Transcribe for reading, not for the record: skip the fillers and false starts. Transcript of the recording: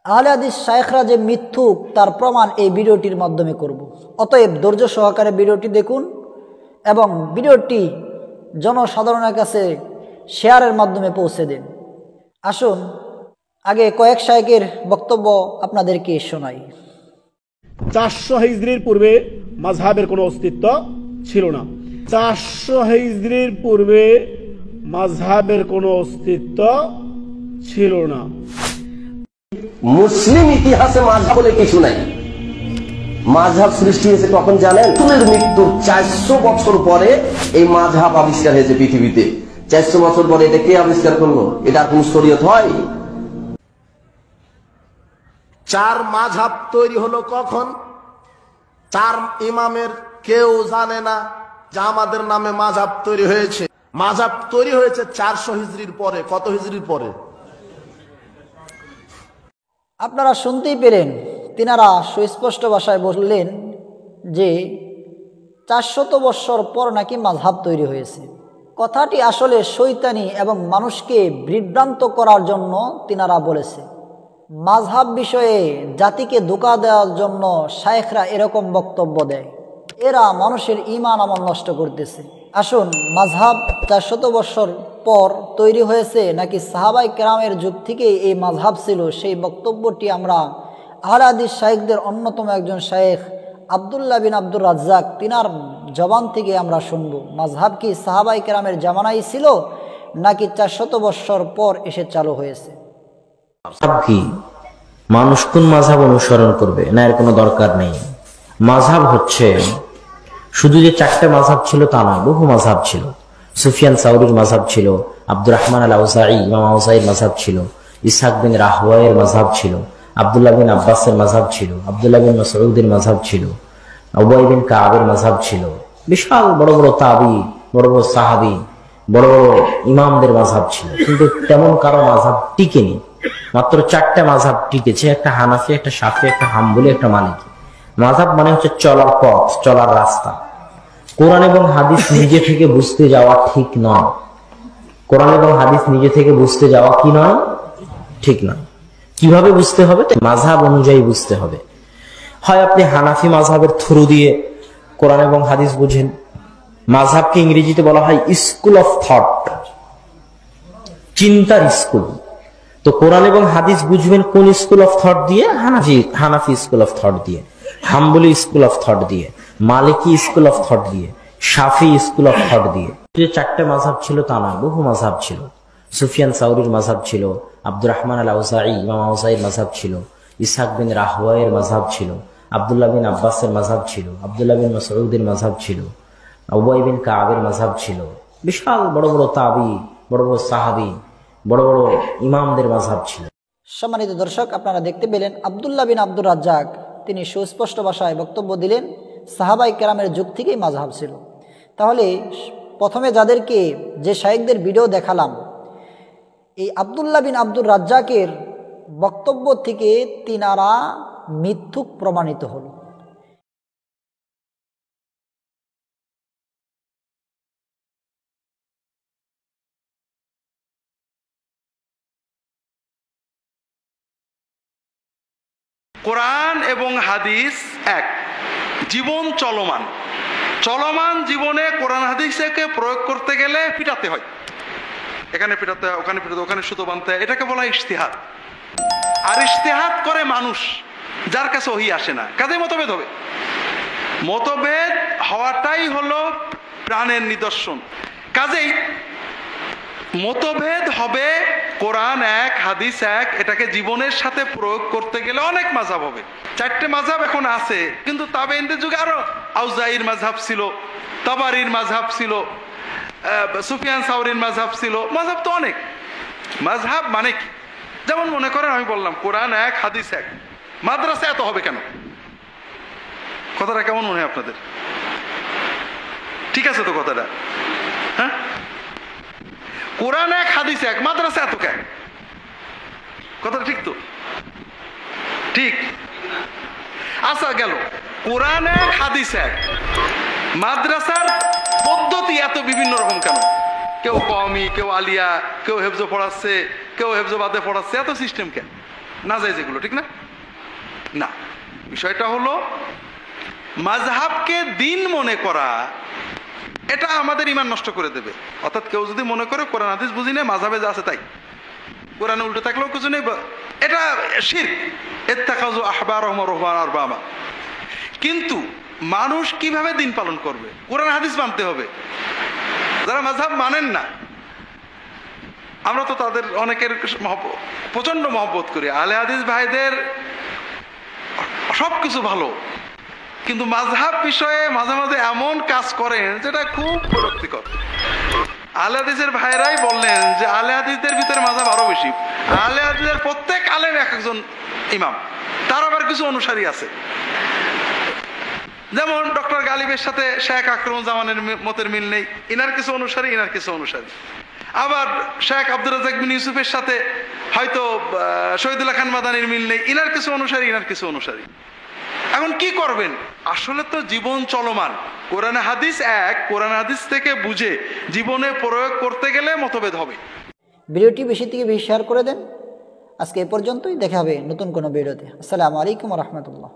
আহলে হাদিস শায়েখরা যে মিথ্যুক তার প্রমাণ এই ভিডিওটির মাধ্যমে করব। অতএব ধৈর্য সহকারে ভিডিওটি দেখুন এবং ভিডিওটি জনসাধারণের কাছে শেয়ারের মাধ্যমে পৌঁছে দিন। আসুন আগে কয়েক শায়েখের বক্তব্য আপনাদেরকে শোনাই। 400 হিজরির পূর্বে মাযহাবের কোনো অস্তিত্ব ছিল না। 400 হিজরির পূর্বে মাযহাবের কোনো অস্তিত্ব ছিল না। মুসলিম ইতিহাসে মাযহাব বলে কিছু নাই। মাযহাব সৃষ্টি হয়েছে কখন জানেন? রাসূলের মৃত্যুর 400 বছর পরে এই মাযহাব আবিষ্কার হয়েছে পৃথিবীতে। 400 বছর পরে এটা কে আবিষ্কার করলো? এটা কোন শরীয়ত হয়? 4 মাযহাব তৈরি হলো কখন? 4 ইমামের কেউ জানে না যে আমাদের নামে মাযহাব তৈরি হয়েছে। মাযহাব তৈরি হয়েছে 400 হিজরির পরে। কত হিজরির পরে? আপনারা শুনতেই পেলেন, তিনারা সুস্পষ্ট ভাষায় বললেন যে 400 বৎসর পর নাকি মাযহাব তৈরি হয়েছে। কথাটি আসলে শয়তানি এবং মানুষকে বিভ্রান্ত করার জন্য তিনারা বলেছে। মাযহাব বিষয়ে জাতিকে ধোঁকা দেওয়ার জন্য শায়েখরা এরকম বক্তব্য দেয়। এরা মানুষের ঈমান আমল নষ্ট করতেছে। আসুন, মাযহাব 400 বৎসর পর তৈরি হয়েছে নাকি সাহাবাই কেরামের যুগ থেকেই এই মাযহাব ছিল, সেই বক্তব্যটি আমরা আহলে হাদিস শায়েখদের অন্যতম একজন শায়েখ আব্দুল্লাহ বিন আব্দুর রাজ্জাক তিনার জবান থেকে আমরা শুনব। মাযহাব কি সাহাবাই কেরামের জামানায় ছিল নাকি 400 বৎসর পর এসে চালু হয়েছে? কি মানুষ কোন মাযহাব অনুসরণ করবে না এর কোনো দরকার নেই। মাযহাব হচ্ছে শুধু যে 4টে মাযহাব ছিল তা নয়, বহু মাযহাব ছিল। সুফিয়ান সাউরির মাযহাব ছিল, আব্দুর রহমান আল আউজাঈ ইমাম আউজাঈর মাযহাব ছিল, ইসহাক বিন রাহওয়ায়ের মাযহাব ছিল, আব্দুল্লাহ বিন আব্বাসের মাযহাব ছিল, আব্দুল্লাহ বিন মাসউদের মাযহাব ছিল, উবাই বিন কাবের মাযহাব ছিল। বিশাল বড় বড় তাবি, বড় বড় সাহাবী, বড় বড় ইমামদের মাযহাব ছিল, কিন্তু তেমন কারো মাযহাব টিকেনি। মাত্র 4টে মাযহাব টিকেছে, একটা হানাফি, একটা শাফি, একটা হাম্বলি, একটা মালিকি। মাযহাব মানে হচ্ছে চলার পথ, চলার রাস্তা। কোরআন এবং হাদিস নিজে থেকে বুঝতে যাওয়া ঠিক নয়। কোরআন এবং হাদিস নিজে থেকে বুঝতে যাওয়া কি নয়? ঠিক নয়। কিভাবে বুঝতে হবে? মাযহাব অনুযায়ী বুঝতে হবে। হয় আপনি হানাফি মাযহাবের থ্রু দিয়ে কোরআন এবং হাদিস বুঝেন। মাযহাবকে ইংরেজিতে বলা হয় স্কুল অফ থট, চিন্তার স্কুল। তো কোরআন এবং হাদিস বুঝবেন কোন স্কুল অফ থট দিয়ে? হানাফি স্কুল অফ থট দিয়ে, হাম্বলি স্কুল অফ থট দিয়ে, মালিকি স্কুল অফ থট দিয়ে, শাফি স্কুল অফ থট দিয়ে। যে 4টে মাযহাব ছিল তা নয়, বহু মাযহাব ছিল। সুফিয়ান সাউরির মাযহাব ছিল, আব্দুর রহমান আল আউজাঈ ইমাম আউজাঈর মাযহাব ছিল, ইসহাক বিন রাহওয়ায়ের মাযহাব ছিল, আব্দুল্লাহ বিন আব্বাসের মাযহাব ছিল, আব্দুল্লাহ বিন মাসউদের মাযহাব ছিল, উবাই বিন কাবের মাযহাব ছিল। বিশাল বড় বড় তাবি, বড় বড় সাহাবী, বড় বড় ইমামদের মাযহাব ছিল। সম্মানিত দর্শক, আপনারা দেখতে পেলেন আব্দুল্লাহ বিন আব্দুর রাজ্জাক তিনি সুস্পষ্ট ভাষায় বক্তব্য দিলেন সাহাবাই কেরামের যুগ থেকেই মাযহাব ছিল। তাহলে প্রথমে যাদেরকে যে শায়েখদের ভিডিও দেখালাম, এই আব্দুল্লাহ বিন আব্দুর রাজ্জাকের বক্তব্য থেকে তিনারা মিথ্যুক প্রমাণিত হল। কোরআন এবং হাদিস এক, জীবন চলমান। চলমান জীবনে কোরআন হাদিসকে প্রয়োগ করতে গেলে পিটাতে হয়, এখানে পিটাতে হয়, ওখানে পিটাতে, ওখানে সুতো বাঁধতে হয়। এটাকে বলা হয় ইজতিহাদ। আর ইজতিহাদ করে মানুষ যার কাছে ওহী আসে না, কাজে মতভেদ হবে। মতভেদ হওয়াটাই হলো প্রাণের নিদর্শন। কাজেই মতভেদ হবে, কোরআন এক হাদিস এক, এটাকে জীবনের সাথে প্রয়োগ করতে গেলে অনেক মাযহাব হবে। 4টে মাযহাব এখন আছে, কিন্তু তাবেঈনদের যুগে আরো আউজাঈর মাযহাব ছিল, তাবারির মাযহাব ছিল, সুফিয়ান সাউরির মাযহাব ছিল। মাযহাব তো অনেক। মাযহাব মানে কি? যেমন মনে করেন আমি বললাম কোরআন এক হাদিস এক, মাদ্রাসা এত হবে কেন? কথাটা কেমন মনে হয় আপনাদের? ঠিক আছে তো কথাটা? হ্যাঁ, কোরআন এক হাদিস এক, মাদ্রাসা এত কেন? কথাটা ঠিক তো? ঠিক। আচ্ছা, গেল কোরআন এক হাদিস এক, মাদ্রাসার পদ্ধতি এত বিভিন্ন রকম কেন? কেউ কওমি, কেউ আলিয়া, কেউ হেফজ পড়াচ্ছে, কেউ হেফজ বাদে পড়াচ্ছে, এত সিস্টেম কেন? না যায় যেগুলো, ঠিক না? না, বিষয়টা হলো মাযহাবকে দিন মনে করা, এটা আমাদের ঈমান নষ্ট করে দেবে। অর্থাৎ কেউ যদি মনে করে কোরআন হাদিস বুঝি না, মাযহাবে যা আছে তাই, কোরআনে উল্টো থাকলেও কিছু নেই, এটা শিরক। ইত্তাখাযু আহবারহুম ওয়া রুহবানাহুম আরবাবা। কিন্তু মানুষ কিভাবে দিন পালন করবে? কোরআন হাদিস মানতে হবে। যারা মাযহাব মানেন না, আমরা তো তাদের অনেকের প্রচন্ড মহব্বত করি, আহলে হাদিস ভাইদের সবকিছু ভালো, কিন্তু মাযহাব বিষয়ে মাঝে মাঝে এমন কাজ করেন যেটা খুব বিরক্তিকর। আহলে হাদিসের ভাইরাই বললেন যে আহলে হাদিসদের ভিতরে মাযহাব আরো বেশি। আহলে হাদিসের প্রত্যেক আলেম এক একজন ইমাম, তার আবার কিছু অনুসারী আছে। যেমন ডক্টর গালিবের সাথে শেখ আকরমুজ্জামানের মতের মিল নেই, ইনার কিছু অনুসারী, ইনার কিছু অনুসারী। আবার শেখ আব্দুর রাজ্জাক বিন ইউসুফের সাথে হয়তো শহীদুল্লাহ খান মাদানির মিল নেই, ইনার কিছু অনুসারী, ইনার কিছু অনুসারী। এখন কি করবেন? আসলে তো জীবন চলমান, কোরআন হাদিস এক, কোরআন হাদিস থেকে বুঝে জীবনে প্রয়োগ করতে গেলে মতভেদ হবে। ভিডিওটি বেশি থেকে বেশি শেয়ার করে দেন। আজকে এ পর্যন্তই, দেখা হবে নতুন কোনো ভিডিওতে। আসসালামু আলাইকুম ওয়া রাহমাতুল্লাহ।